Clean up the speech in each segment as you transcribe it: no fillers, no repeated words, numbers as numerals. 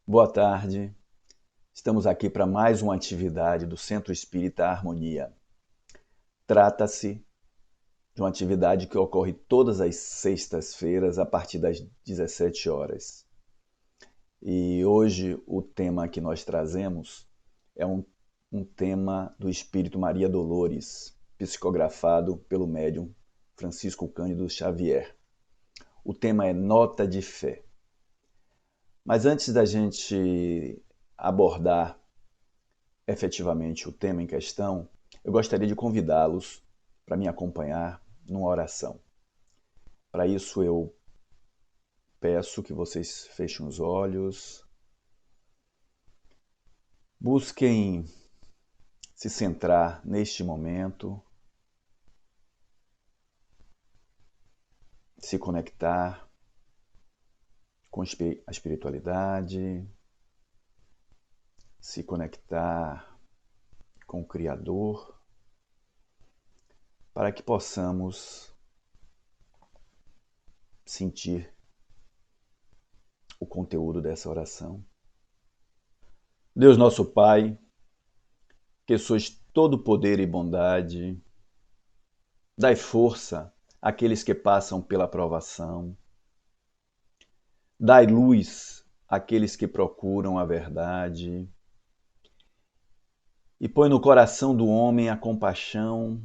Boa tarde. Estamos aqui para mais uma atividade do Centro Espírita Harmonia. Trata-se de uma atividade que ocorre todas as sextas-feiras a partir das 17 horas. E hoje o tema que nós trazemos é um tema do Espírito Maria Dolores, psicografado pelo médium Francisco Cândido Xavier. O tema é Nota de Fé. Mas antes da gente abordar efetivamente o tema em questão, eu gostaria de convidá-los para me acompanhar numa oração. Para isso, eu peço que vocês fechem os olhos, busquem se centrar neste momento, se conectar com a espiritualidade, se conectar com o Criador, para que possamos sentir o conteúdo dessa oração. Deus nosso Pai, que sois todo poder e bondade, dai força àqueles que passam pela provação, dai luz àqueles que procuram a verdade, e põe no coração do homem a compaixão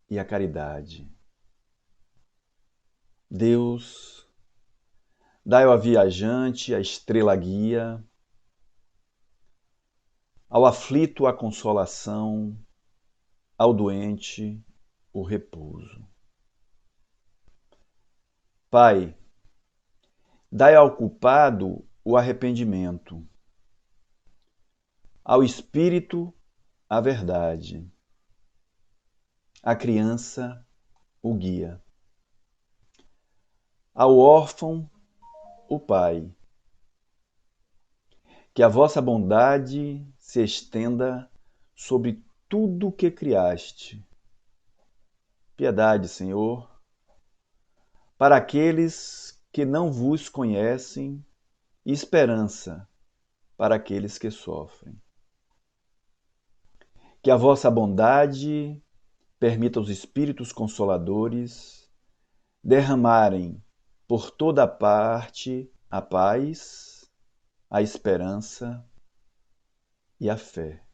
e a caridade. Deus, dai ao viajante a estrela guia, ao aflito a consolação, ao doente o repouso. Pai, dai ao culpado o arrependimento, ao espírito a verdade, à criança o guia, ao órfão o Pai. Que a vossa bondade se estenda sobre tudo o que criaste. Piedade, Senhor, para aqueles que não vos conhecem, e esperança para aqueles que sofrem. Que a vossa bondade permita aos Espíritos Consoladores derramarem por toda parte a paz, a esperança e a fé.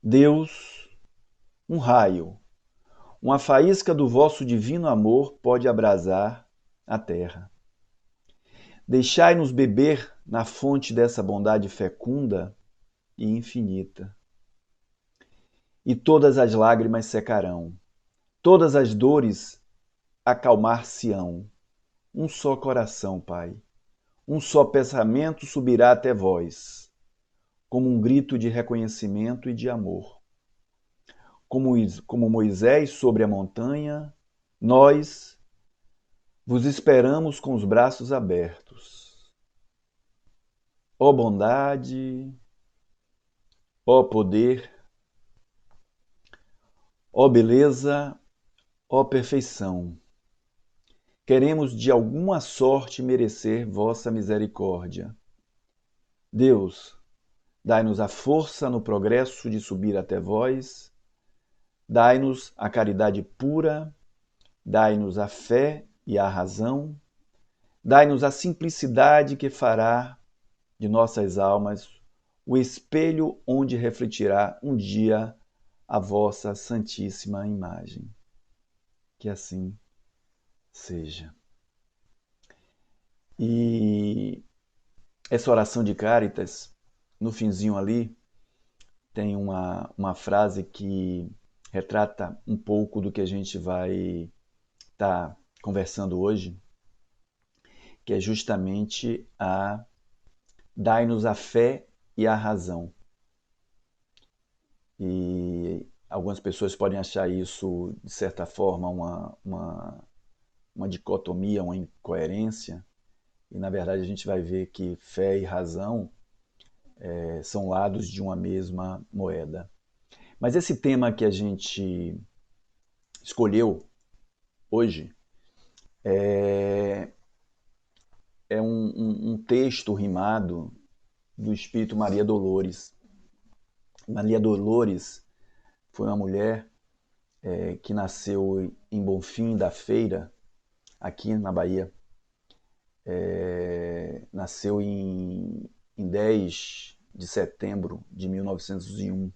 Deus, um raio, uma faísca do vosso divino amor pode abrasar a terra. Deixai-nos beber na fonte dessa bondade fecunda e infinita. E todas as lágrimas secarão, todas as dores acalmar-se-ão. Um só coração, Pai, um só pensamento subirá até vós, como um grito de reconhecimento e de amor. Como Moisés sobre a montanha, nós vos esperamos com os braços abertos. Ó bondade, ó poder, ó beleza, ó perfeição, queremos de alguma sorte merecer vossa misericórdia. Deus, dai-nos a força no progresso de subir até vós, dai-nos a caridade pura, dai-nos a fé e a razão, dai-nos a simplicidade que fará de nossas almas o espelho onde refletirá um dia a vossa santíssima imagem. Que assim seja. E essa oração de Cáritas, no finzinho ali, tem uma frase que retrata um pouco do que a gente vai estar conversando hoje, que é justamente a dai-nos a fé e a razão. E algumas pessoas podem achar isso, de certa forma, uma dicotomia, uma incoerência, e na verdade a gente vai ver que fé e razão são lados de uma mesma moeda. Mas esse tema que a gente escolheu hoje é um texto rimado do espírito Maria Dolores. Maria Dolores foi uma mulher que nasceu em Bonfim da Feira, aqui na Bahia. Nasceu em 10 de setembro de 1901.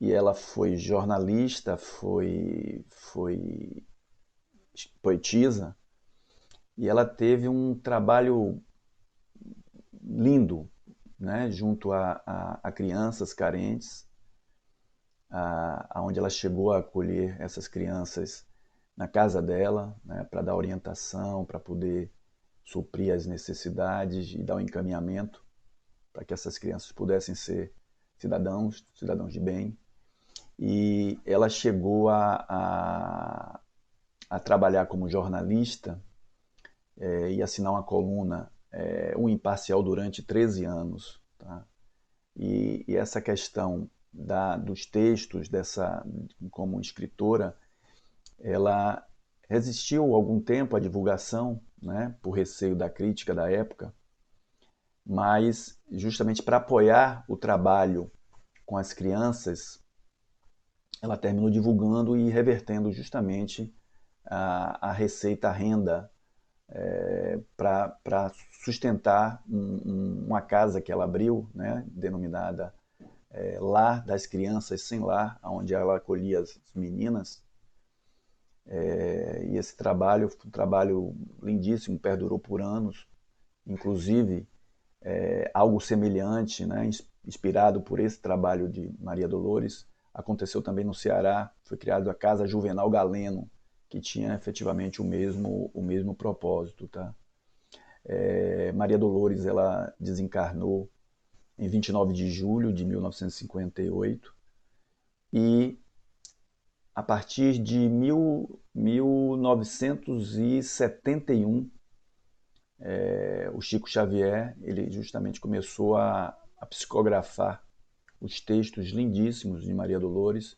E ela foi jornalista, foi poetisa, e ela teve um trabalho lindo, né, junto a crianças carentes, onde ela chegou a acolher essas crianças na casa dela, né, para dar orientação, para poder suprir as necessidades e dar um encaminhamento para que essas crianças pudessem ser cidadãos de bem. E ela chegou a trabalhar como jornalista e assinar uma coluna, O Imparcial, durante 13 anos. Tá? E essa questão dos textos, como escritora, ela resistiu algum tempo à divulgação, né, por receio da crítica da época, mas justamente para apoiar o trabalho com as crianças, ela terminou divulgando e revertendo justamente a receita, a renda, para sustentar uma casa que ela abriu, né, denominada Lar das Crianças Sem Lar, onde ela acolhia as meninas. E esse trabalho foi um trabalho lindíssimo, perdurou por anos. Inclusive, algo semelhante, né, inspirado por esse trabalho de Maria Dolores, aconteceu também no Ceará. Foi criada a Casa Juvenal Galeno, que tinha efetivamente o mesmo propósito. Tá? Maria Dolores, ela desencarnou em 29 de julho de 1958, e a partir de 1971, o Chico Xavier, ele justamente começou a psicografar os textos lindíssimos de Maria Dolores,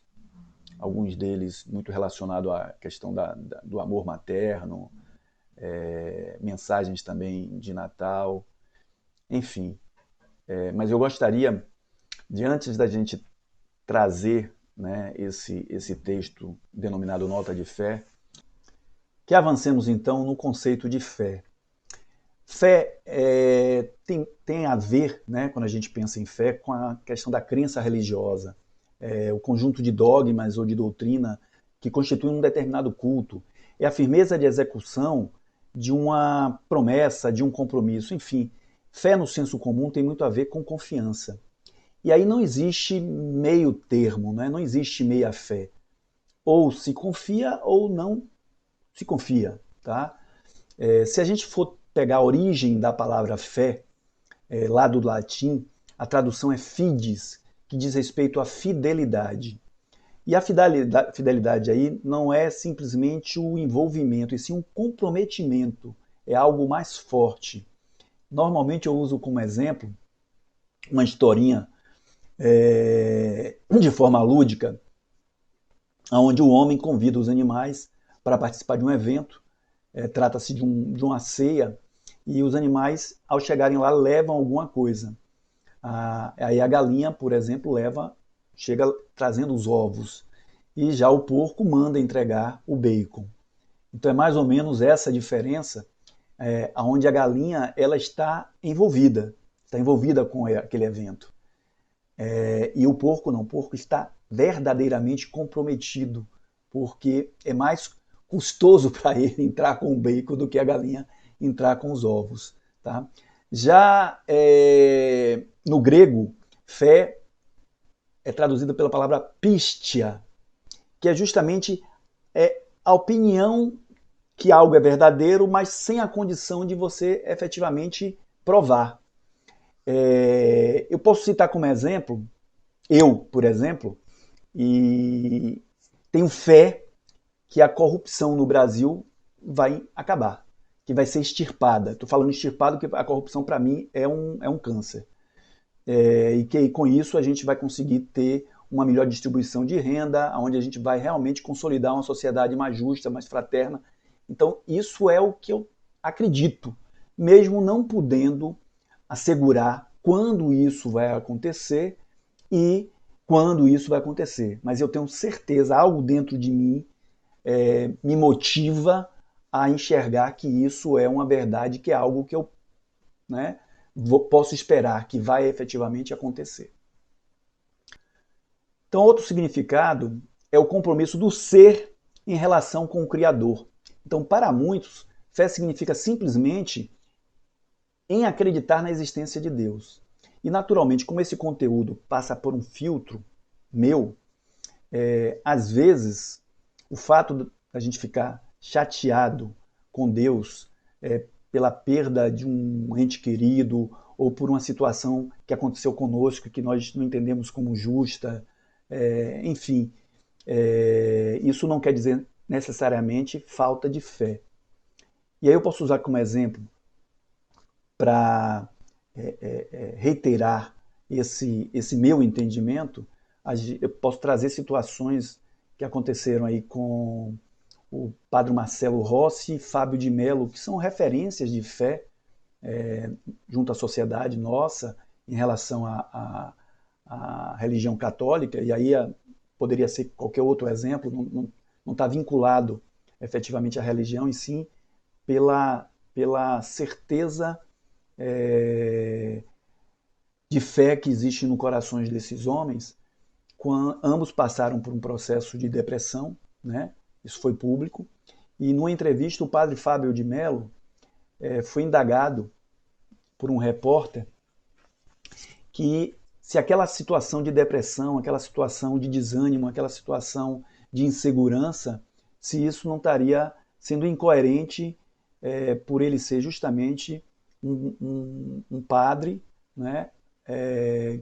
alguns deles muito relacionados à questão do amor materno, mensagens também de Natal, enfim. Mas eu gostaria de, antes da gente trazer, né, esse texto denominado Nota de Fé, que avancemos então no conceito de fé. Fé tem a ver, né, quando a gente pensa em fé, com a questão da crença religiosa, o conjunto de dogmas ou de doutrina que constitui um determinado culto, é a firmeza de execução de uma promessa, de um compromisso, enfim. Fé no senso comum tem muito a ver com confiança. E aí não existe meio termo, né? Não existe meia fé. Ou se confia ou não se confia. Tá? Se a gente for pegar a origem da palavra fé, lá do latim, a tradução é fides, que diz respeito à fidelidade. E a fidelidade aí não é simplesmente o envolvimento, e sim um comprometimento, é algo mais forte. Normalmente eu uso como exemplo uma historinha de forma lúdica, onde o homem convida os animais para participar de um evento. Trata-se de uma ceia, e os animais, ao chegarem lá, levam alguma coisa. Aí a galinha, por exemplo, chega trazendo os ovos, e já o porco manda entregar o bacon. Então é mais ou menos essa diferença, onde a galinha ela está envolvida com aquele evento. E o porco não, o porco está verdadeiramente comprometido, porque é mais custoso para ele entrar com o bacon do que a galinha entrar com os ovos. Tá? Já no grego, fé é traduzida pela palavra pistia, que é justamente a opinião que algo é verdadeiro, mas sem a condição de você efetivamente provar. Eu posso citar como exemplo, por exemplo, e tenho fé que a corrupção no Brasil vai acabar, que vai ser extirpada. Estou falando extirpado porque a corrupção, para mim, é um câncer. E que com isso a gente vai conseguir ter uma melhor distribuição de renda, onde a gente vai realmente consolidar uma sociedade mais justa, mais fraterna. Então, isso é o que eu acredito. mesmo não podendo assegurar quando isso vai acontecer e quando isso vai acontecer. Mas eu tenho certeza, algo dentro de mim me motiva a enxergar que isso é uma verdade, que é algo que eu, né, posso esperar que vai efetivamente acontecer. Então, outro significado é o compromisso do ser em relação com o Criador. Então, para muitos, fé significa simplesmente em acreditar na existência de Deus. E, naturalmente, como esse conteúdo passa por um filtro meu, às vezes, o fato da gente ficar chateado com Deus pela perda de um ente querido ou por uma situação que aconteceu conosco que nós não entendemos como justa, enfim, isso não quer dizer necessariamente falta de fé. E aí eu posso usar como exemplo para reiterar esse meu entendimento. Eu posso trazer situações que aconteceram aí com o Padre Marcelo Rossi e Fábio de Mello, que são referências de fé junto à sociedade nossa em relação à religião católica, e aí poderia ser qualquer outro exemplo, não está vinculado efetivamente à religião, e sim pela certeza de fé que existe no corações desses homens, quando ambos passaram por um processo de depressão, né? Isso foi público, e numa entrevista o padre Fábio de Mello foi indagado por um repórter que se aquela situação de depressão, aquela situação de desânimo, aquela situação de insegurança, se isso não estaria sendo incoerente por ele ser justamente um padre, né,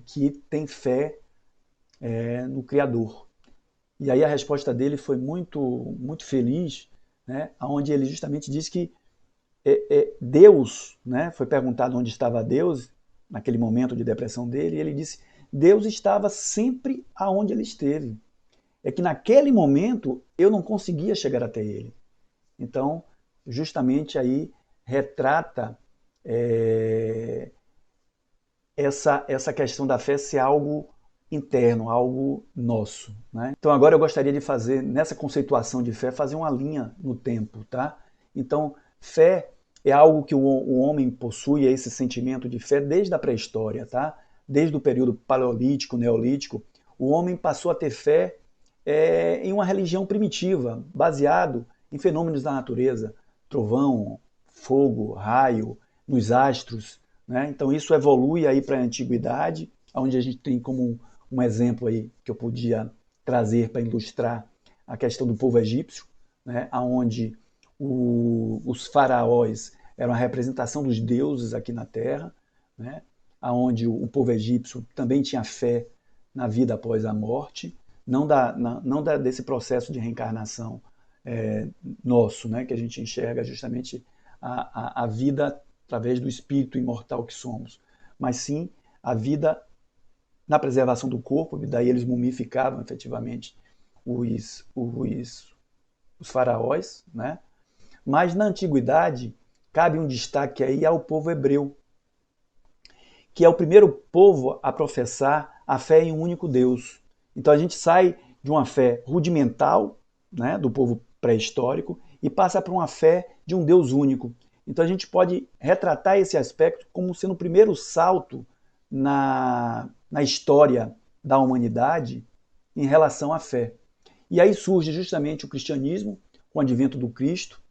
que tem fé no Criador. E aí a resposta dele foi muito, muito feliz, né, onde ele justamente disse que Deus, né, foi perguntado onde estava Deus naquele momento de depressão dele, e ele disse: Deus estava sempre aonde ele esteve. É que naquele momento eu não conseguia chegar até ele. Então, justamente aí retrata essa questão da fé ser algo interno, algo nosso, né? Então agora eu gostaria de fazer, nessa conceituação de fé, fazer uma linha no tempo, tá? Então, fé é algo que o homem possui, é esse sentimento de fé desde a pré-história, tá? Desde o período paleolítico, neolítico, o homem passou a ter fé em uma religião primitiva, baseado em fenômenos da natureza, trovão, fogo, raio, nos astros, né? Então isso evolui aí para a antiguidade, onde a gente tem como um exemplo aí que eu podia trazer para ilustrar a questão do povo egípcio, né? Onde os faraós eram a representação dos deuses aqui na Terra, né? Onde o povo egípcio também tinha fé na vida após a morte, não desse processo de reencarnação nosso, né? Que a gente enxerga justamente a vida através do espírito imortal que somos, mas sim a vida na preservação do corpo, e daí eles mumificavam efetivamente os faraós, né? Mas na antiguidade cabe um destaque aí ao povo hebreu, que é o primeiro povo a professar a fé em um único Deus. Então a gente sai de uma fé rudimental, né, do povo pré-histórico, e passa para uma fé de um Deus único. Então a gente pode retratar esse aspecto como sendo o primeiro salto na história da humanidade em relação à fé. E aí surge justamente o cristianismo, com o advento do Cristo,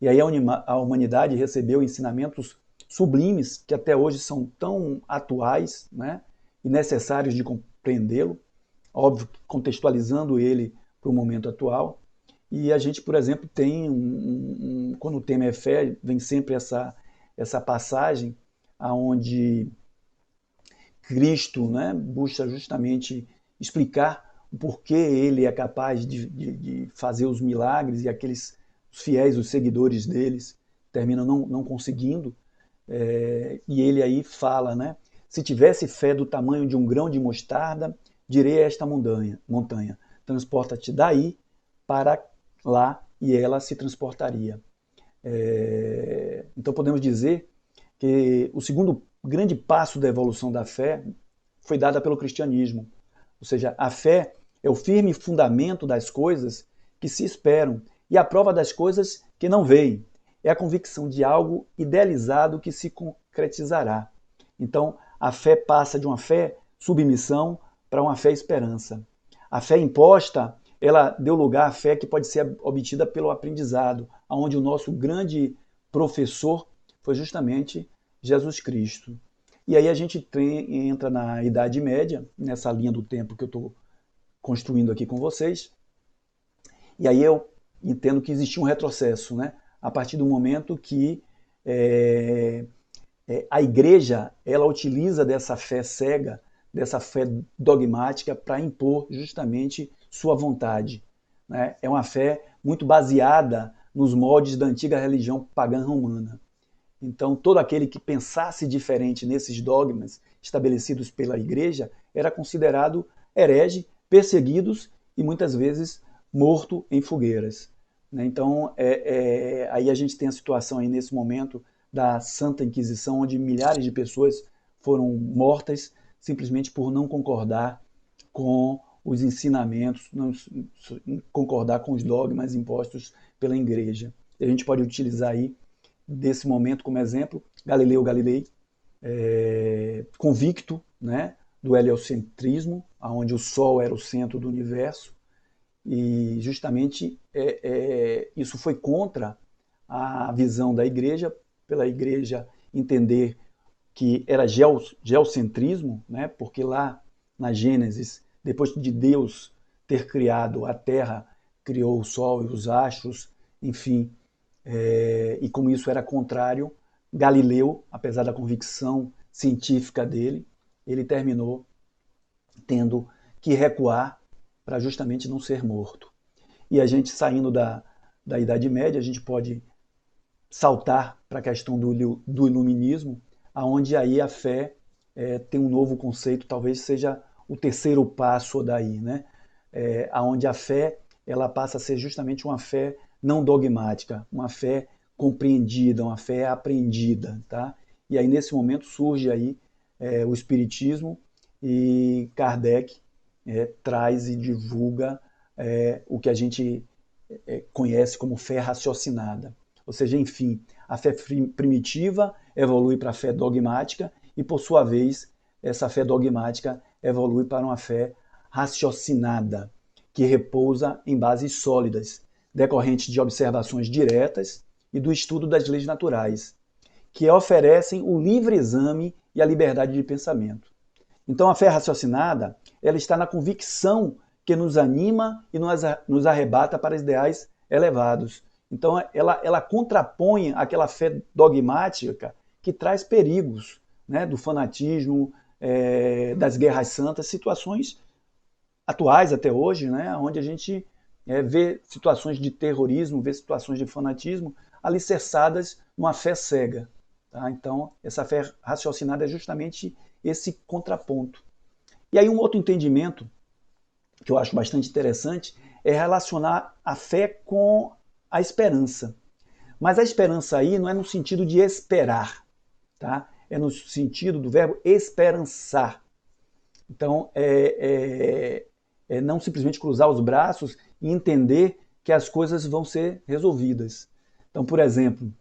e aí a humanidade recebeu ensinamentos sublimes que até hoje são tão atuais, né, e necessários de compreendê-lo, óbvio, contextualizando ele para o momento atual. E a gente, por exemplo, tem quando o tema é fé, vem sempre essa passagem aonde Cristo, né, busca justamente explicar o porquê ele é capaz de fazer os milagres, e aqueles os fiéis, os seguidores deles, terminam não conseguindo. E ele aí fala, né? Se tivesse fé do tamanho de um grão de mostarda, direi a esta montanha, transporta-te daí para lá, e ela se transportaria. Então podemos dizer que o segundo grande passo da evolução da fé foi dada pelo cristianismo. Ou seja, a fé é o firme fundamento das coisas que se esperam e a prova das coisas que não veem. É a convicção de algo idealizado que se concretizará. Então, a fé passa de uma fé submissão para uma fé esperança. A fé imposta, ela deu lugar à fé que pode ser obtida pelo aprendizado, onde o nosso grande professor foi justamente Jesus Cristo. E aí a gente entra na Idade Média, nessa linha do tempo que eu estou construindo aqui com vocês, e aí eu entendo que existia um retrocesso, né? A partir do momento que a igreja ela utiliza dessa fé cega, dessa fé dogmática para impor justamente sua vontade. Né? É uma fé muito baseada nos moldes da antiga religião pagã romana. Então, todo aquele que pensasse diferente nesses dogmas estabelecidos pela igreja era considerado herege, perseguidos e muitas vezes morto em fogueiras. Então, aí a gente tem a situação aí nesse momento da Santa Inquisição, onde milhares de pessoas foram mortas simplesmente por não concordar com os ensinamentos, não concordar com os dogmas impostos pela igreja. E a gente pode utilizar aí desse momento como exemplo Galileu Galilei, convicto, né, do heliocentrismo, onde o Sol era o centro do universo, e justamente isso foi contra a visão da igreja, pela igreja entender que era geocentrismo, né, porque lá na Gênesis, depois de Deus ter criado a Terra, criou o Sol e os astros, enfim, e como isso era contrário, Galileu, apesar da convicção científica dele, ele terminou tendo que recuar para justamente não ser morto. E a gente saindo da Idade Média, a gente pode saltar para a questão do iluminismo, aonde aí a fé tem um novo conceito, talvez seja o terceiro passo daí, né? Aonde a fé ela passa a ser justamente uma fé não dogmática, uma fé compreendida, uma fé aprendida, tá? E aí nesse momento surge aí o Espiritismo e Kardec traz e divulga o que a gente conhece como fé raciocinada. Ou seja, enfim, a fé primitiva evolui para a fé dogmática e, por sua vez, essa fé dogmática evolui para uma fé raciocinada, que repousa em bases sólidas, decorrentes de observações diretas e do estudo das leis naturais, que oferecem o livre exame e a liberdade de pensamento. Então, a fé raciocinada ela está na convicção que nos anima e nos arrebata para ideais elevados. Então, ela contrapõe aquela fé dogmática que traz perigos, né, do fanatismo, das guerras santas, situações atuais até hoje, né, onde a gente vê situações de terrorismo, vê situações de fanatismo alicerçadas numa fé cega. Tá? Então, essa fé raciocinada é justamente esse contraponto. E aí um outro entendimento que eu acho bastante interessante é relacionar a fé com a esperança. Mas a esperança aí não é no sentido de esperar, tá? É no sentido do verbo esperançar. Então, não simplesmente cruzar os braços e entender que as coisas vão ser resolvidas. Então, por exemplo,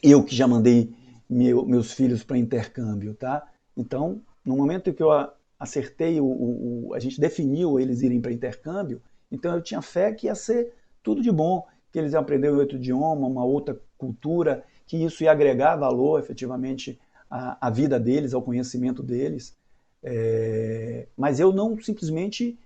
eu que já mandei meus filhos para intercâmbio, tá? Então, no momento que eu acertei, a gente definiu eles irem para intercâmbio, então eu tinha fé que ia ser tudo de bom, que eles iam aprender um outro idioma, uma outra cultura, que isso ia agregar valor efetivamente à vida deles, ao conhecimento deles. Mas eu não simplesmente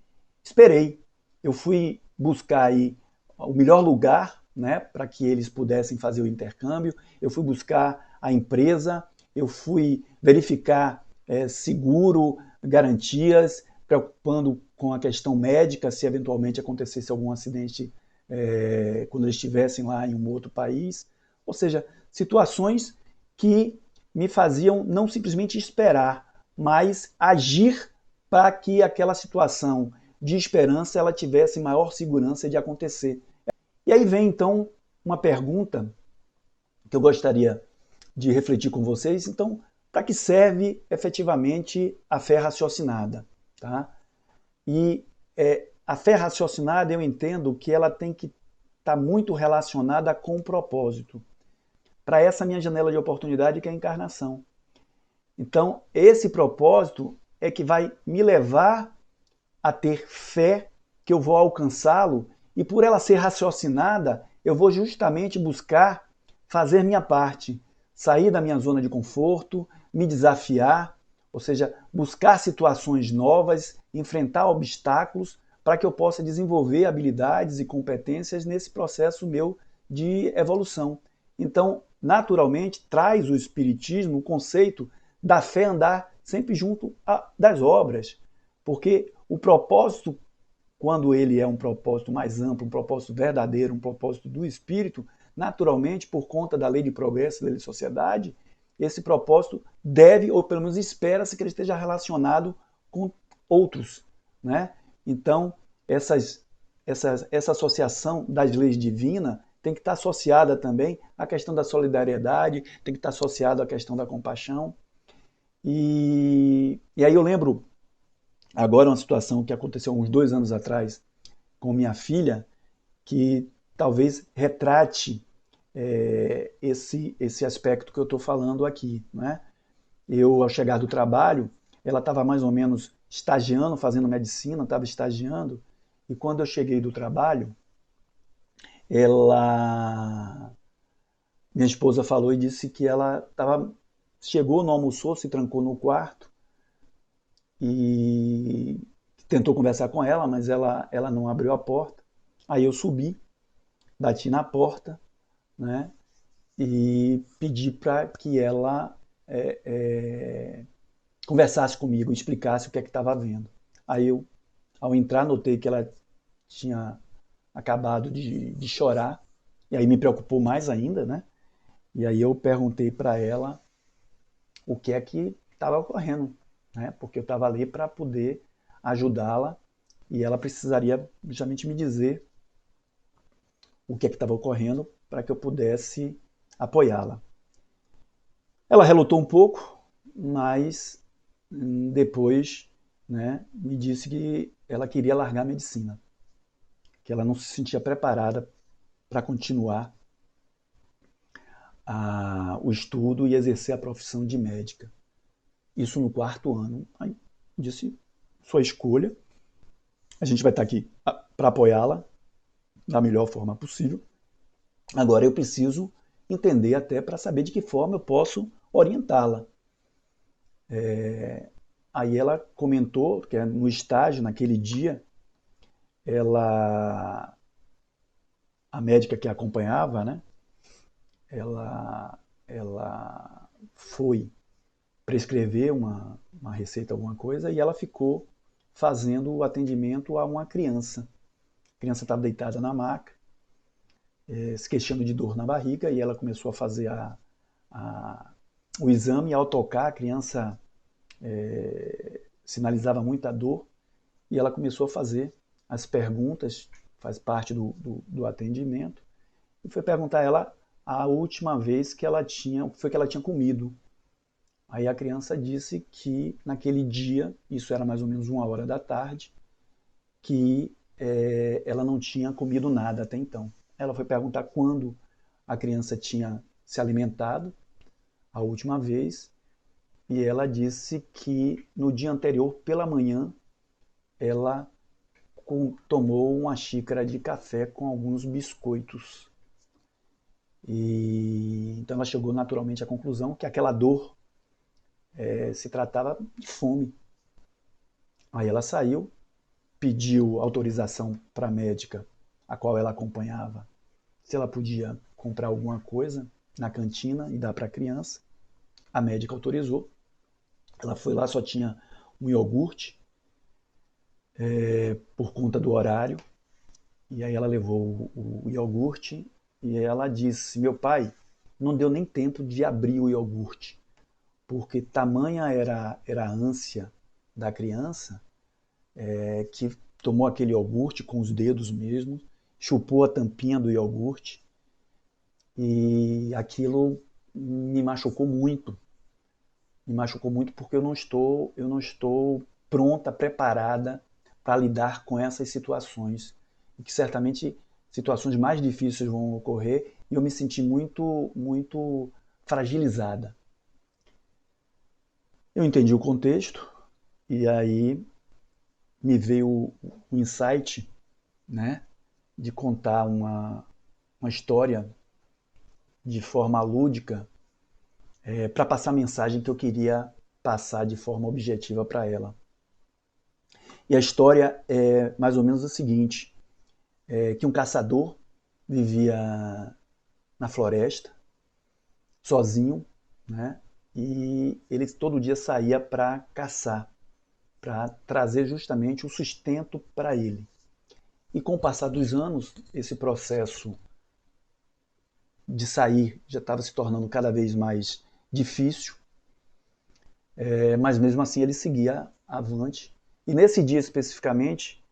esperei. Eu fui buscar aí o melhor lugar, né, para que eles pudessem fazer o intercâmbio, eu fui buscar a empresa, eu fui verificar seguro, garantias, preocupando com a questão médica, se eventualmente acontecesse algum acidente quando eles estivessem lá em um outro país. Ou seja, situações que me faziam não simplesmente esperar, mas agir para que aquela situação de esperança ela tivesse maior segurança de acontecer. E aí vem então uma pergunta que eu gostaria de refletir com vocês. Então, para que serve efetivamente a fé raciocinada? Tá? E a fé raciocinada, eu entendo que ela tem que estar muito relacionada com o propósito, para essa minha janela de oportunidade que é a encarnação. Então, esse propósito é que vai me levar a ter fé que eu vou alcançá-lo, e por ela ser raciocinada, eu vou justamente buscar fazer minha parte, sair da minha zona de conforto, me desafiar, ou seja, buscar situações novas, enfrentar obstáculos, para que eu possa desenvolver habilidades e competências nesse processo meu de evolução. Então, naturalmente, traz o Espiritismo o conceito da fé andar sempre junto das obras, porque o propósito, quando ele é um propósito mais amplo, um propósito verdadeiro, um propósito do Espírito, naturalmente, por conta da lei de progresso, da lei de sociedade, esse propósito deve, ou pelo menos espera-se que ele esteja relacionado com outros, né? Então, essa associação das leis divinas tem que estar associada também à questão da solidariedade, tem que estar associada à questão da compaixão. E aí eu lembro agora uma situação que aconteceu uns 2 anos atrás com minha filha, que talvez retrate esse aspecto que eu estou falando aqui. Né? Eu, ao chegar do trabalho, ela estava mais ou menos estagiando, fazendo medicina, estava estagiando, e quando eu cheguei do trabalho, minha esposa falou e disse que ela chegou, não almoçou, se trancou no quarto e tentou conversar com ela, mas ela não abriu a porta. Aí eu subi, bati na porta, né, e pedi para que ela conversasse comigo, explicasse o que é que estava vendo. Aí eu, ao entrar, notei que ela tinha acabado de chorar, e aí me preocupou mais ainda, né? E aí eu perguntei para ela o que é que estava ocorrendo, né? Porque eu estava ali para poder ajudá-la e ela precisaria justamente me dizer o que é que estava ocorrendo para que eu pudesse apoiá-la. Ela relutou um pouco, mas depois, né, me disse que ela queria largar a medicina, que ela não se sentia preparada para continuar o estudo e exercer a profissão de médica. Isso no 4º ano. Aí disse, sua escolha, a gente vai estar aqui para apoiá-la da melhor forma possível. Agora eu preciso entender até para saber de que forma eu posso orientá-la. Aí ela comentou que no estágio, naquele dia, a médica que a acompanhava, né, ela foi prescrever uma receita, alguma coisa, e ela ficou fazendo o atendimento a uma criança. A criança estava deitada na maca, se queixando de dor na barriga, e ela começou a fazer o exame, e ao tocar, a criança sinalizava muita dor, e ela começou a fazer as perguntas, faz parte do atendimento, e foi perguntar a ela a última vez que ela tinha comido. Aí a criança disse que naquele dia, isso era mais ou menos 1h da tarde, que ela não tinha comido nada até então. Ela foi perguntar quando a criança tinha se alimentado a última vez, e ela disse que no dia anterior, pela manhã, ela tomou uma xícara de café com alguns biscoitos. E então ela chegou naturalmente à conclusão que aquela dor se tratava de fome. Aí ela saiu, pediu autorização para a médica, a qual ela acompanhava, se ela podia comprar alguma coisa na cantina e dar para a criança. A médica autorizou. Ela foi lá, só tinha um iogurte, por conta do horário. E aí ela levou o iogurte e ela disse, meu pai, não deu nem tempo de abrir o iogurte, porque tamanha era a ânsia da criança, que tomou aquele iogurte com os dedos mesmo, chupou a tampinha do iogurte, e aquilo me machucou muito. Me machucou muito porque eu não estou pronta, preparada para lidar com essas situações. E que certamente situações mais difíceis vão ocorrer e eu me senti muito fragilizada. Eu entendi o contexto e aí me veio o insight, né, de contar uma história de forma lúdica para passar a mensagem que eu queria passar de forma objetiva para ela. E a história é mais ou menos a seguinte, que um caçador vivia na floresta, sozinho, né? E ele todo dia saía para caçar, para trazer justamente o sustento para ele. E com o passar dos anos, esse processo de sair já estava se tornando cada vez mais difícil, mas mesmo assim ele seguia avante. E nesse dia especificamente,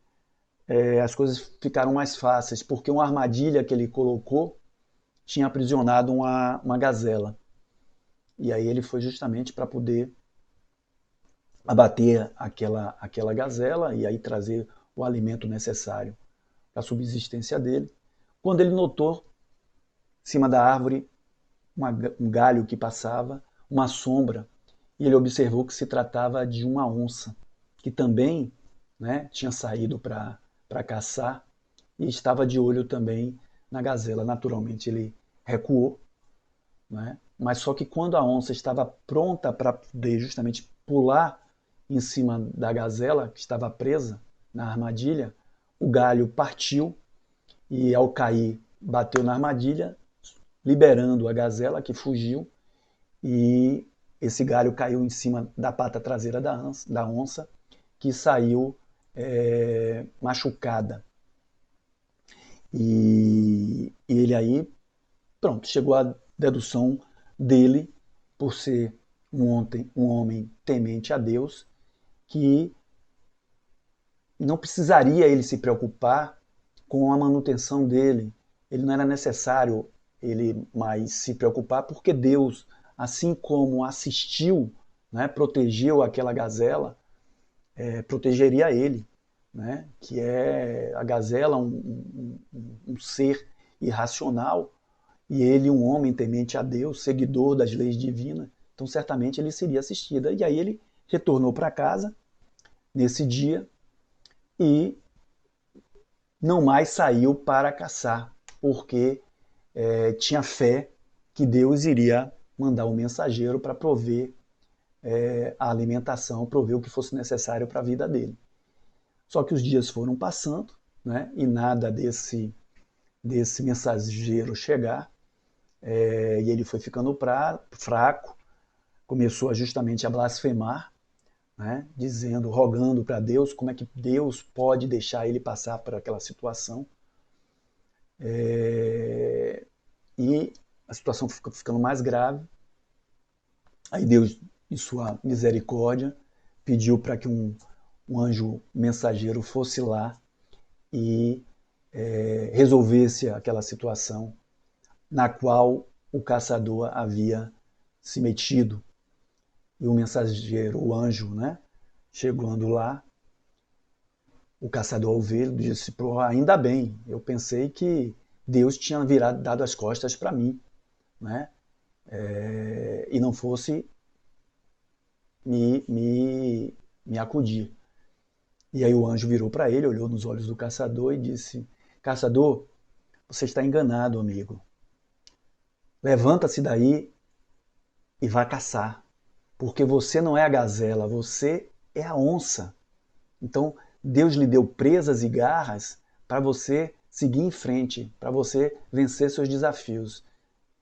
as coisas ficaram mais fáceis, porque uma armadilha que ele colocou tinha aprisionado uma gazela. E aí ele foi justamente para poder abater aquela gazela e aí trazer o alimento necessário para a subsistência dele. Quando ele notou, em cima da árvore, um galho que passava, uma sombra, e ele observou que se tratava de uma onça, que também, né, tinha saído para caçar e estava de olho também na gazela. Naturalmente ele recuou, né? Mas só que quando a onça estava pronta para poder justamente pular em cima da gazela, que estava presa na armadilha, o galho partiu e ao cair bateu na armadilha, liberando a gazela, que fugiu, e esse galho caiu em cima da pata traseira da onça, que saiu machucada. E ele aí, pronto, chegou à dedução dele, por ser um homem temente a Deus, que não precisaria ele se preocupar com a manutenção dele. Ele não era necessário ele mais se preocupar, porque Deus, assim como assistiu, né, protegeu aquela gazela, protegeria ele, né, que é a gazela um ser irracional, e ele um homem temente a Deus, seguidor das leis divinas, então certamente ele seria assistido. E aí ele retornou para casa nesse dia e não mais saiu para caçar, porque tinha fé que Deus iria mandar um mensageiro para prover a alimentação, prover o que fosse necessário para a vida dele. Só que os dias foram passando, né, e nada desse mensageiro chegar, e ele foi ficando fraco, começou justamente a blasfemar, né, dizendo, rogando para Deus como é que Deus pode deixar ele passar por aquela situação. E a situação ficando mais grave. Aí Deus, em sua misericórdia, pediu para que um anjo mensageiro fosse lá e resolvesse aquela situação na qual o caçador havia se metido. E o mensageiro, o anjo, né, chegando lá, o caçador ao vê-lo disse, pô, ainda bem, eu pensei que Deus tinha dado as costas para mim, né, e não fosse me acudir. E aí o anjo virou para ele, olhou nos olhos do caçador e disse, caçador, você está enganado, amigo. Levanta-se daí e vá caçar, porque você não é a gazela, você é a onça. Então, Deus lhe deu presas e garras para você seguir em frente, para você vencer seus desafios.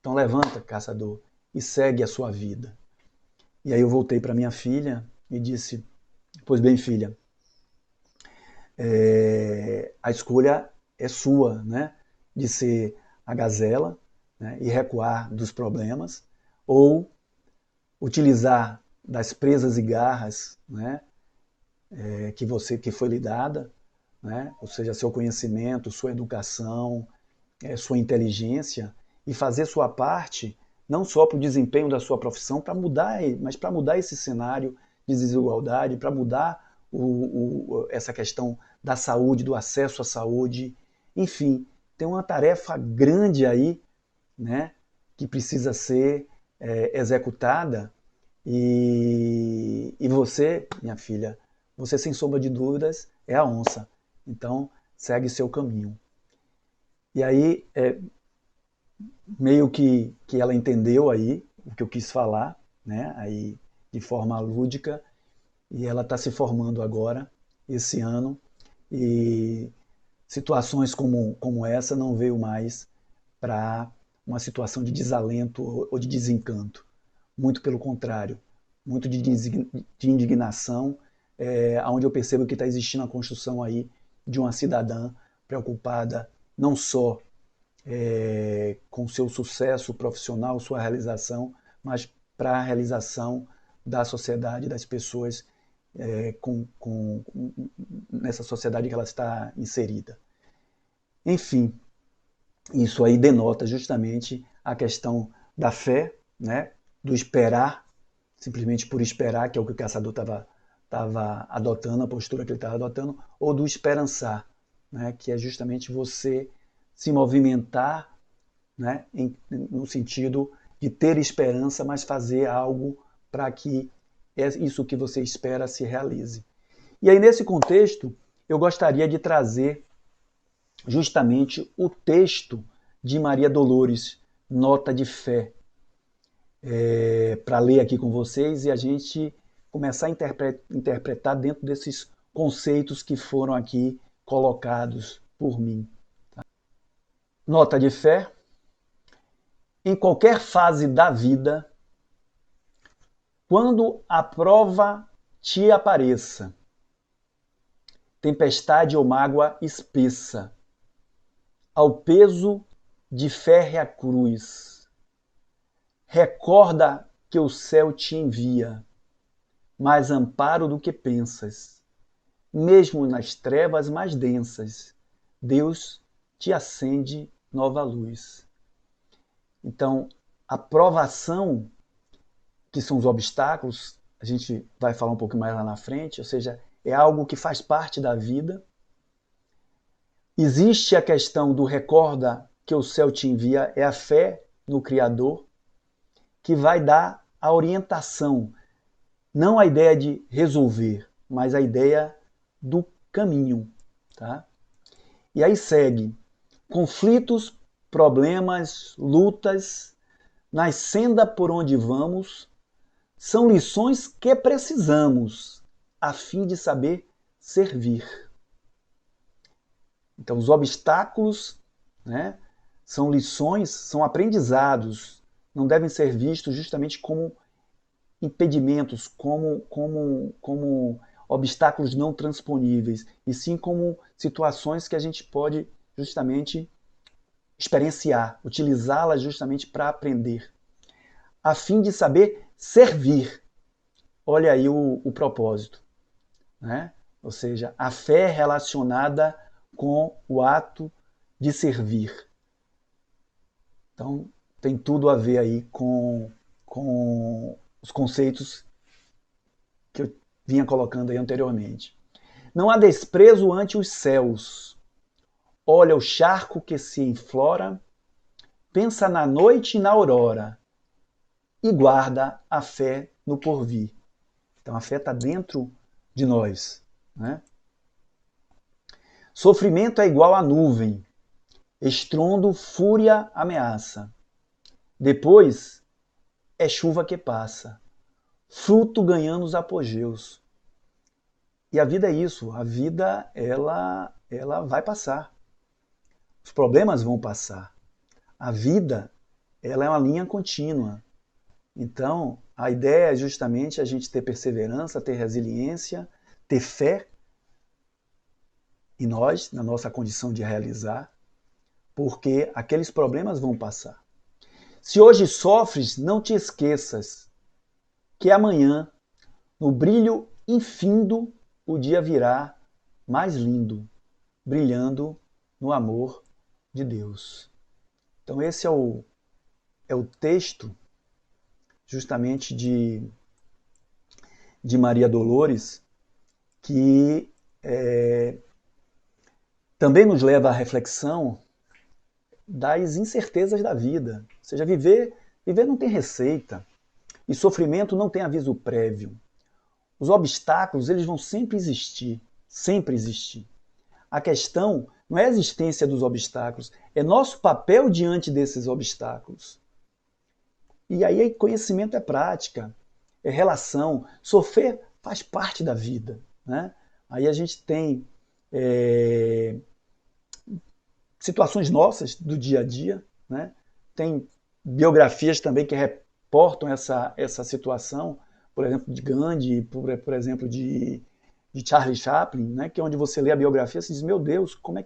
Então, levanta, caçador, e segue a sua vida. E aí eu voltei para minha filha e disse, pois bem, filha, a escolha é sua, né? De ser a gazela, né, e recuar dos problemas, ou utilizar das presas e garras, né, que foi lhe dada, né, ou seja, seu conhecimento, sua educação, sua inteligência, e fazer sua parte não só para o desempenho da sua profissão, mas para mudar esse cenário de desigualdade, para mudar essa questão da saúde, do acesso à saúde. Enfim, tem uma tarefa grande aí, né, que precisa ser executada. E você, minha filha, você sem sombra de dúvidas é a onça. Então, segue seu caminho. E aí, meio que ela entendeu aí o que eu quis falar, né? Aí de forma lúdica, e ela está se formando agora, esse ano, e situações como essa não veio mais para uma situação de desalento ou de desencanto. Muito pelo contrário, muito de indignação, onde eu percebo que está existindo a construção aí de uma cidadã preocupada não só com seu sucesso profissional, sua realização, mas para a realização da sociedade, das pessoas nessa sociedade que ela está inserida. Enfim, isso aí denota justamente a questão da fé, né? Do esperar, simplesmente por esperar, que é o que o caçador estava adotando, a postura que ele estava adotando, ou do esperançar, né? Que é justamente você se movimentar, né? No sentido de ter esperança, mas fazer algo para que isso que você espera se realize. E aí, nesse contexto, eu gostaria de trazer justamente o texto de Maria Dolores, Nota de Fé, para ler aqui com vocês e a gente começar a interpretar dentro desses conceitos que foram aqui colocados por mim. Nota de fé. Em qualquer fase da vida, quando a prova te apareça, tempestade ou mágoa espessa, ao peso de férrea cruz, recorda que o céu te envia mais amparo do que pensas. Mesmo nas trevas mais densas, Deus te acende nova luz. Então, a provação, que são os obstáculos, a gente vai falar um pouco mais lá na frente, ou seja, é algo que faz parte da vida. Existe a questão do recorda que o céu te envia, é a fé no Criador, que vai dar a orientação, não a ideia de resolver, mas a ideia do caminho. Tá? E aí segue, conflitos, problemas, lutas, na senda por onde vamos, são lições que precisamos a fim de saber servir. Então, os obstáculos, né, são lições, são aprendizados, não devem ser vistos justamente como impedimentos, como obstáculos não transponíveis, e sim como situações que a gente pode justamente experienciar, utilizá-las justamente para aprender, a fim de saber servir. Olha aí o propósito, né? Ou seja, a fé relacionada com o ato de servir. Então, tem tudo a ver aí com os conceitos que eu vinha colocando aí anteriormente. Não há desprezo ante os céus. Olha o charco que se enflora, pensa na noite e na aurora, e guarda a fé no porvir. Então a fé está dentro de nós. Né? Sofrimento é igual a nuvem, estrondo, fúria, ameaça. Depois é chuva que passa, fruto ganhando os apogeus. E a vida é isso, a vida ela vai passar. Os problemas vão passar. A vida ela é uma linha contínua. Então, a ideia é justamente a gente ter perseverança, ter resiliência, ter fé em nós, na nossa condição de realizar, porque aqueles problemas vão passar. Se hoje sofres, não te esqueças que amanhã, no brilho infindo, o dia virá mais lindo, brilhando no amor de Deus. Então esse é o texto justamente de Maria Dolores, que também nos leva à reflexão das incertezas da vida. Ou seja, viver não tem receita, e sofrimento não tem aviso prévio. Os obstáculos, eles vão sempre existir, sempre existir. A questão não é a existência dos obstáculos, é nosso papel diante desses obstáculos. E aí conhecimento é prática, é relação. Sofrer faz parte da vida, né? Aí a gente tem situações nossas do dia a dia, né? Tem biografias também que reportam essa situação, por exemplo, de Gandhi, por exemplo, de Charlie Chaplin, né? Que é onde você lê a biografia e diz, meu Deus, como é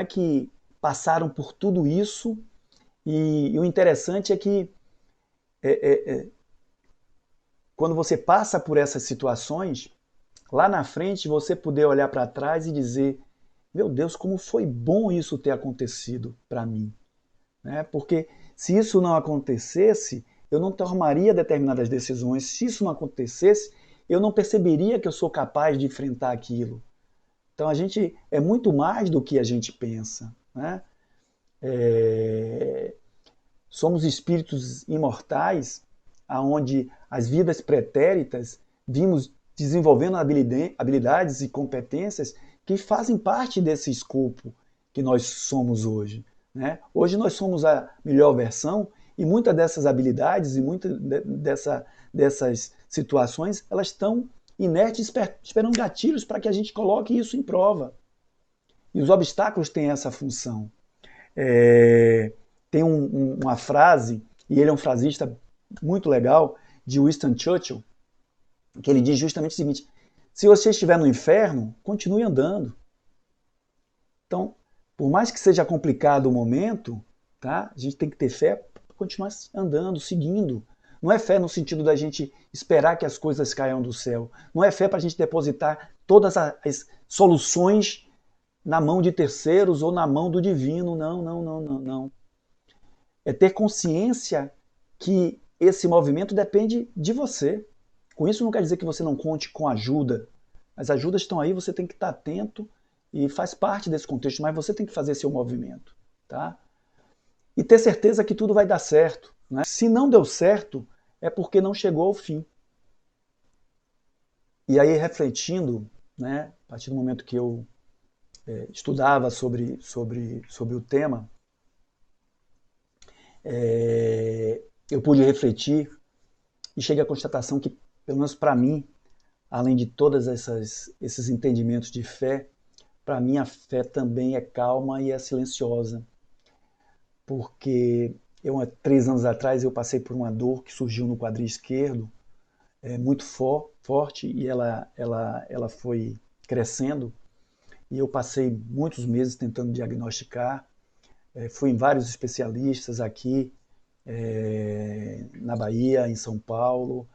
que passaram por tudo isso? E o interessante é que quando você passa por essas situações, lá na frente você poder olhar para trás e dizer, meu Deus, como foi bom isso ter acontecido para mim. Né? Porque se isso não acontecesse, eu não tomaria determinadas decisões. Se isso não acontecesse, eu não perceberia que eu sou capaz de enfrentar aquilo. Então a gente é muito mais do que a gente pensa. Né? Somos espíritos imortais, aonde as vidas pretéritas vimos desenvolvendo habilidades e competências que fazem parte desse escopo que nós somos hoje. Né? Hoje nós somos a melhor versão e muitas dessas habilidades e muitas dessas situações elas estão inertes, esperando gatilhos para que a gente coloque isso em prova. E os obstáculos têm essa função. Tem uma frase, e ele é um frasista muito legal, de Winston Churchill, que ele diz justamente o seguinte: se você estiver no inferno, continue andando. Então, por mais que seja complicado o momento, tá? A gente tem que ter fé para continuar andando, seguindo. Não é fé no sentido da gente esperar que as coisas caiam do céu. Não é fé para a gente depositar todas as soluções na mão de terceiros ou na mão do divino. Não, não, não, não, não. É ter consciência que esse movimento depende de você. Com isso não quer dizer que você não conte com ajuda. As ajudas estão aí, você tem que estar atento e faz parte desse contexto, mas você tem que fazer seu movimento. Tá? E ter certeza que tudo vai dar certo. Né? Se não deu certo, é porque não chegou ao fim. E aí, refletindo, né, a partir do momento que eu estudava sobre o tema, eu pude refletir e cheguei à constatação que, pelo menos para mim, além de todos esses entendimentos de fé, para mim a fé também é calma e é silenciosa. Porque 3 anos atrás eu passei por uma dor que surgiu no quadril esquerdo, muito forte, e ela foi crescendo, e eu passei muitos meses tentando diagnosticar, fui em vários especialistas aqui, na Bahia, em São Paulo,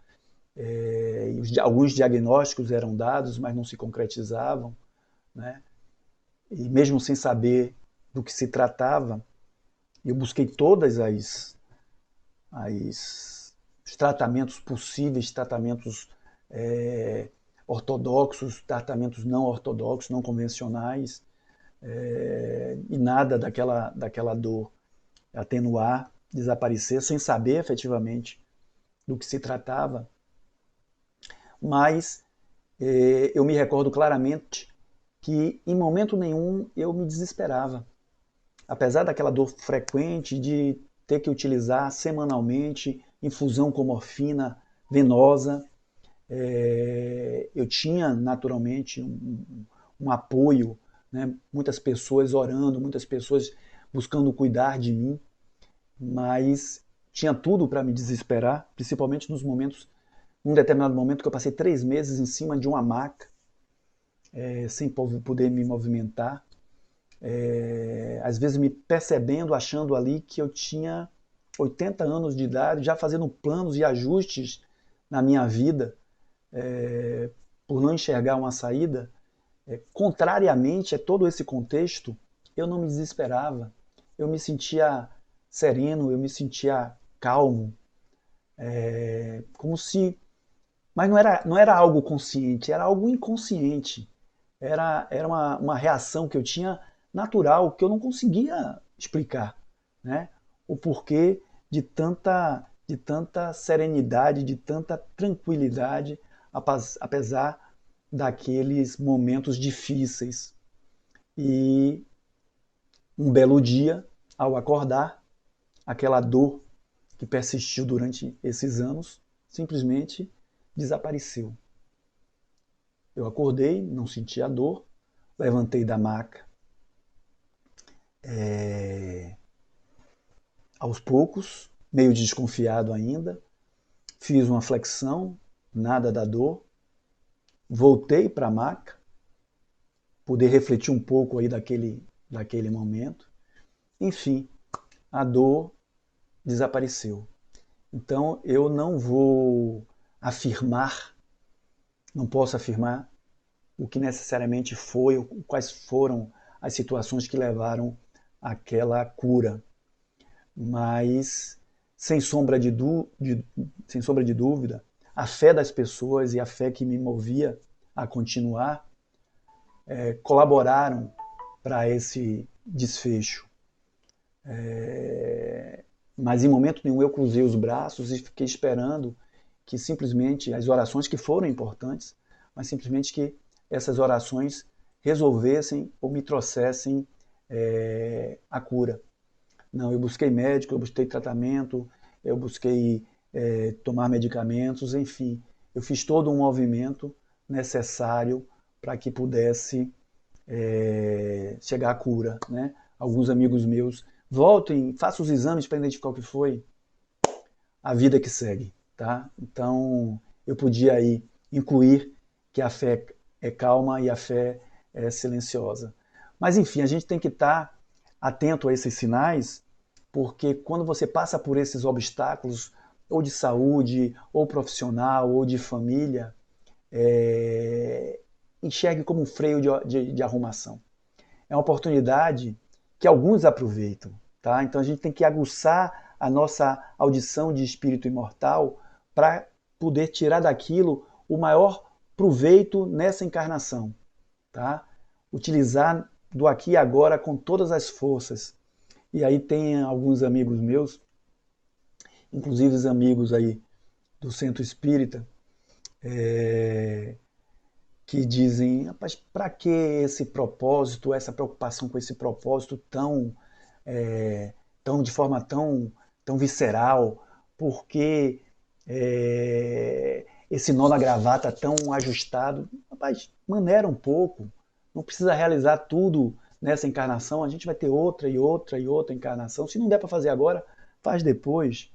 alguns diagnósticos eram dados, mas não se concretizavam, né? E mesmo sem saber do que se tratava, eu busquei todas os tratamentos possíveis, tratamentos ortodoxos, tratamentos não ortodoxos, não convencionais, e nada daquela dor atenuar, desaparecer, sem saber efetivamente do que se tratava. Mas eu me recordo claramente que em momento nenhum eu me desesperava. Apesar daquela dor frequente de ter que utilizar semanalmente infusão com morfina venosa, eu tinha naturalmente um apoio, né? Muitas pessoas orando, muitas pessoas buscando cuidar de mim, mas tinha tudo para me desesperar, principalmente num determinado momento que eu passei 3 meses em cima de uma maca, sem poder me movimentar, às vezes me percebendo, achando ali que eu tinha 80 anos de idade, já fazendo planos e ajustes na minha vida, por não enxergar uma saída. Contrariamente a todo esse contexto, eu não me desesperava, eu me sentia sereno, eu me sentia calmo, como se... Mas não era algo consciente, era algo inconsciente. Era uma reação que eu tinha natural, que eu não conseguia explicar, né? O porquê de tanta serenidade, de tanta tranquilidade, apesar daqueles momentos difíceis. E um belo dia, ao acordar, aquela dor que persistiu durante esses anos simplesmente desapareceu. Eu acordei, não senti a dor, levantei da maca aos poucos, meio desconfiado ainda, fiz uma flexão, nada da dor, voltei para a maca, poder refletir um pouco aí daquele momento. Enfim, a dor desapareceu. Então eu não vou afirmar, não posso afirmar o que necessariamente foi, quais foram as situações que levaram àquela cura. Mas, sem sombra sem sombra de dúvida, a fé das pessoas e a fé que me movia a continuar colaboraram para esse desfecho. Mas em momento nenhum eu cruzei os braços e fiquei esperando que simplesmente as orações, que foram importantes, mas simplesmente que essas orações resolvessem ou me trouxessem a cura. Não, eu busquei médico, eu busquei tratamento, eu busquei tomar medicamentos, enfim, eu fiz todo um movimento necessário para que pudesse chegar à cura, né? Alguns amigos meus, voltem, façam os exames para identificar o que foi, a vida que segue, tá? Então, eu podia aí incluir que a fé é calma e a fé é silenciosa. Mas, enfim, a gente tem que estar atento a esses sinais, porque quando você passa por esses obstáculos, ou de saúde, ou profissional, ou de família, enxergue como um freio de arrumação. É uma oportunidade que alguns aproveitam, tá? Então a gente tem que aguçar a nossa audição de espírito imortal para poder tirar daquilo o maior proveito nessa encarnação, tá? Utilizar do aqui e agora com todas as forças. E aí tem alguns amigos meus, inclusive os amigos aí do Centro Espírita, que dizem, rapaz, para que esse propósito, essa preocupação com esse propósito tão de forma tão visceral? Por que esse nó na gravata tão ajustado? Rapaz, maneira um pouco, não precisa realizar tudo nessa encarnação, a gente vai ter outra e outra e outra encarnação. Se não der para fazer agora, faz depois.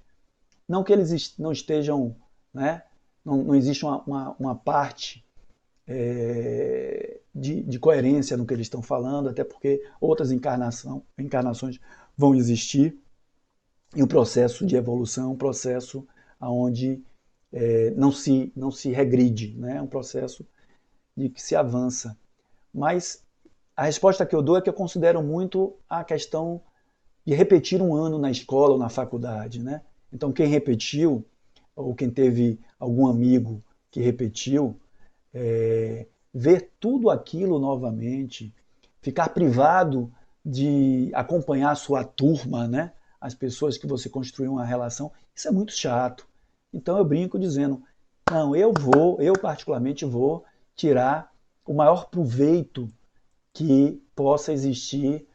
Não que eles não estejam, né? Não existe uma parte de coerência no que eles estão falando, até porque outras encarnações vão existir, e o processo de evolução é um processo onde não se regride, né? É um processo de que se avança. Mas a resposta que eu dou é que eu considero muito a questão de repetir um ano na escola ou na faculdade, né? Então quem repetiu, ou quem teve algum amigo que repetiu, ver tudo aquilo novamente, ficar privado de acompanhar a sua turma, né? As pessoas que você construiu uma relação, isso é muito chato. Então eu brinco dizendo, não, eu particularmente vou tirar o maior proveito que possa existir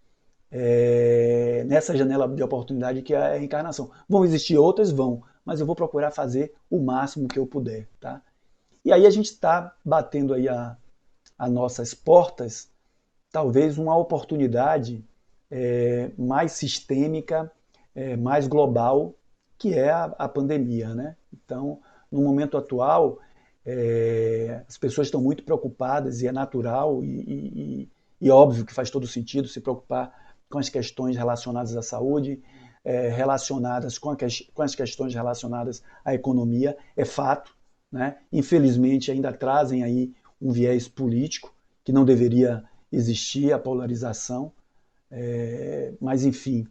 nessa janela de oportunidade que é a reencarnação. Vão existir outras? Vão, mas eu vou procurar fazer o máximo que eu puder, tá? E aí a gente está batendo aí a nossas portas, talvez uma oportunidade mais sistêmica, mais global, que é a pandemia, né? Então, no momento atual, as pessoas estão muito preocupadas e é natural e óbvio que faz todo sentido se preocupar com as questões relacionadas à saúde, relacionadas com as questões relacionadas à economia, é fato, né? Infelizmente ainda trazem aí um viés político que não deveria existir, a polarização, mas enfim,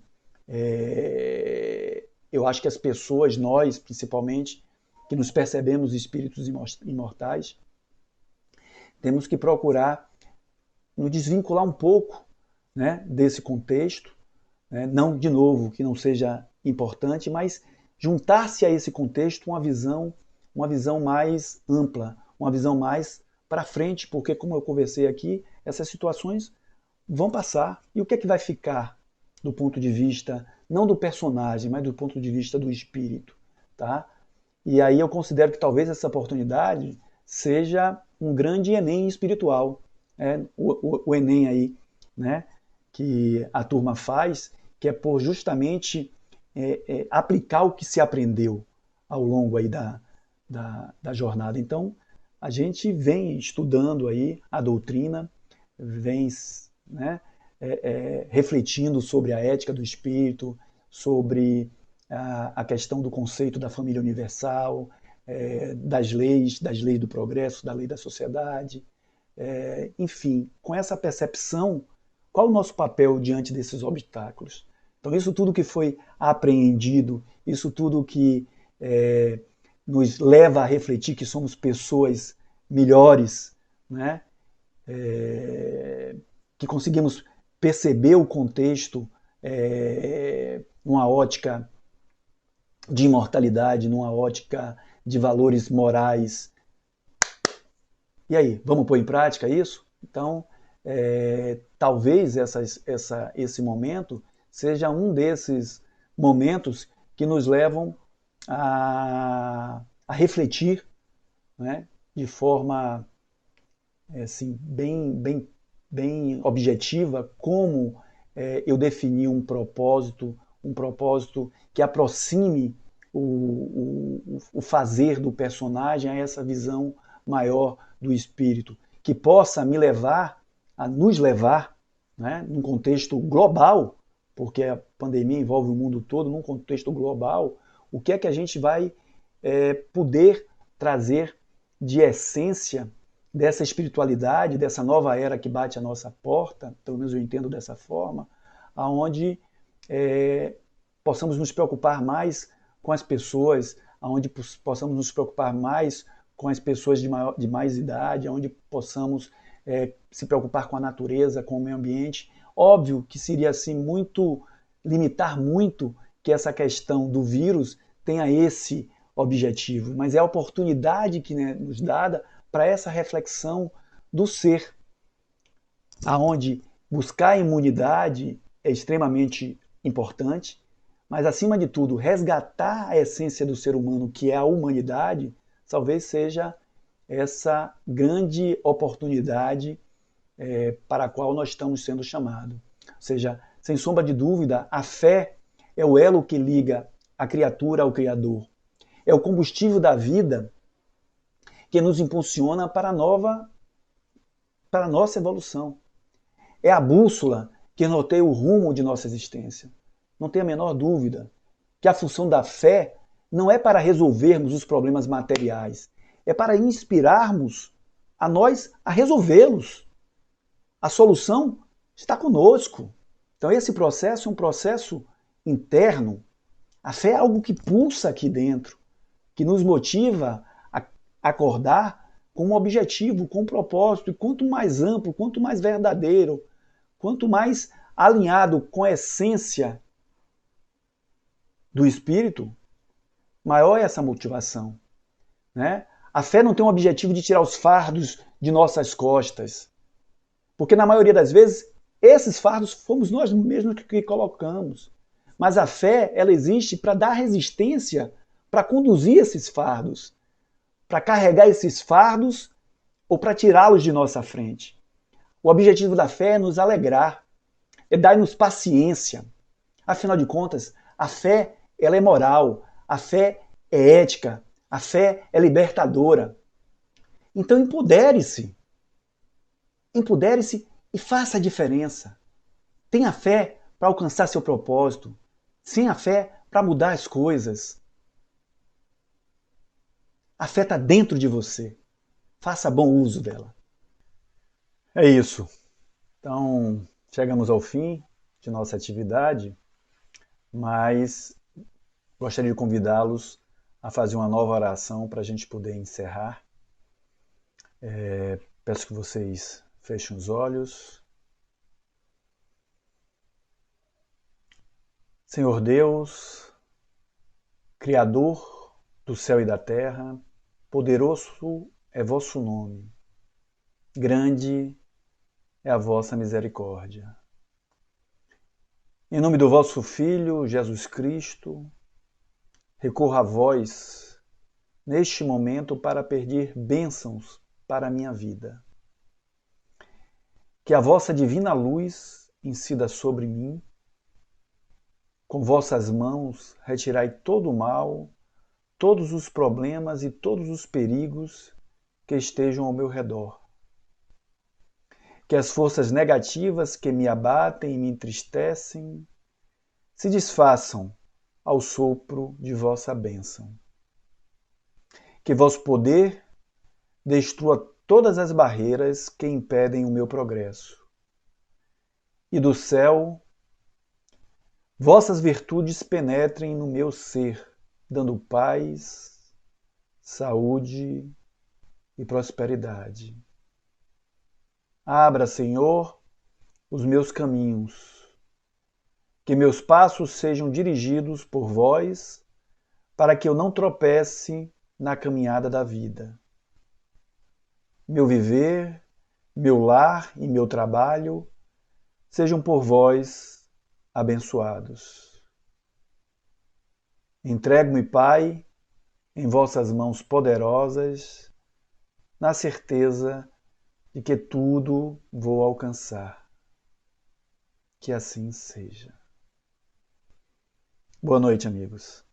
eu acho que as pessoas, nós principalmente, que nos percebemos espíritos imortais, temos que procurar nos desvincular um pouco, né, desse contexto, né, não, de novo, que não seja importante, mas juntar-se a esse contexto uma visão mais ampla, uma visão mais para frente, porque, como eu conversei aqui, essas situações vão passar. E o que é que vai ficar do ponto de vista, não do personagem, mas do ponto de vista do espírito, tá? E aí eu considero que talvez essa oportunidade seja um grande Enem espiritual. O Enem aí, né, que a turma faz, que é por justamente aplicar o que se aprendeu ao longo aí da jornada. Então, a gente vem estudando aí a doutrina, vem, né, refletindo sobre a ética do espírito, sobre a questão do conceito da família universal, das leis do progresso, da lei da sociedade, enfim, com essa percepção, qual o nosso papel diante desses obstáculos? Então, isso tudo que foi apreendido, isso tudo que nos leva a refletir que somos pessoas melhores, né? Que conseguimos perceber o contexto numa ótica de imortalidade, numa ótica de valores morais. E aí, vamos pôr em prática isso? Então, talvez esse momento seja um desses momentos que nos levam a refletir, né, de forma assim, bem objetiva, como eu definir um propósito que aproxime o fazer do personagem a essa visão maior do espírito, que possa nos levar, né, num contexto global, porque a pandemia envolve o mundo todo, num contexto global, o que é que a gente vai poder trazer de essência dessa espiritualidade, dessa nova era que bate a nossa porta, pelo menos eu entendo dessa forma, aonde possamos nos preocupar mais com as pessoas, aonde possamos nos preocupar mais com as pessoas de mais idade, aonde possamos se preocupar com a natureza, com o meio ambiente. Óbvio que seria assim limitar muito que essa questão do vírus tenha esse objetivo, mas é a oportunidade que, né, nos dada para essa reflexão do ser, aonde buscar a imunidade é extremamente importante, mas acima de tudo, resgatar a essência do ser humano, que é a humanidade, talvez seja essa grande oportunidade para a qual nós estamos sendo chamados. Ou seja, sem sombra de dúvida, a fé é o elo que liga a criatura ao Criador. É o combustível da vida que nos impulsiona para a nossa evolução. É a bússola que norteia o rumo de nossa existência. Não tem a menor dúvida que a função da fé não é para resolvermos os problemas materiais, é para inspirarmos a nós a resolvê-los. A solução está conosco. Então esse processo é um processo interno. A fé é algo que pulsa aqui dentro, que nos motiva a acordar com um objetivo, com um propósito. E quanto mais amplo, quanto mais verdadeiro, quanto mais alinhado com a essência do espírito, maior é essa motivação, né? A fé não tem o objetivo de tirar os fardos de nossas costas, porque na maioria das vezes esses fardos fomos nós mesmos que colocamos. Mas a fé, ela existe para dar resistência, para conduzir esses fardos, para carregar esses fardos ou para tirá-los de nossa frente. O objetivo da fé é nos alegrar, é dar-nos paciência. Afinal de contas, a fé ela é moral, a fé é ética, a fé é libertadora. Então empodere-se. Empodere-se e faça a diferença. Tenha fé para alcançar seu propósito. Tenha fé para mudar as coisas. A fé está dentro de você. Faça bom uso dela. É isso. Então, chegamos ao fim de nossa atividade, mas Gostaria de convidá-los a fazer uma nova oração para a gente poder encerrar. Peço que vocês fechem os olhos. Senhor Deus, Criador do céu e da terra, poderoso é vosso nome, grande é a vossa misericórdia. Em nome do vosso Filho, Jesus Cristo, recorro a vós neste momento para pedir bênçãos para a minha vida. Que a vossa divina luz incida sobre mim. Com vossas mãos retirai todo o mal, todos os problemas e todos os perigos que estejam ao meu redor. Que as forças negativas que me abatem e me entristecem se desfaçam ao sopro de vossa bênção. Que vosso poder destrua todas as barreiras que impedem o meu progresso. E do céu, vossas virtudes penetrem no meu ser, dando paz, saúde e prosperidade. Abra, Senhor, os meus caminhos, que meus passos sejam dirigidos por vós, para que eu não tropece na caminhada da vida. Meu viver, meu lar e meu trabalho sejam por vós abençoados. Entrego-me, Pai, em vossas mãos poderosas, na certeza de que tudo vou alcançar. Que assim seja. Boa noite, amigos.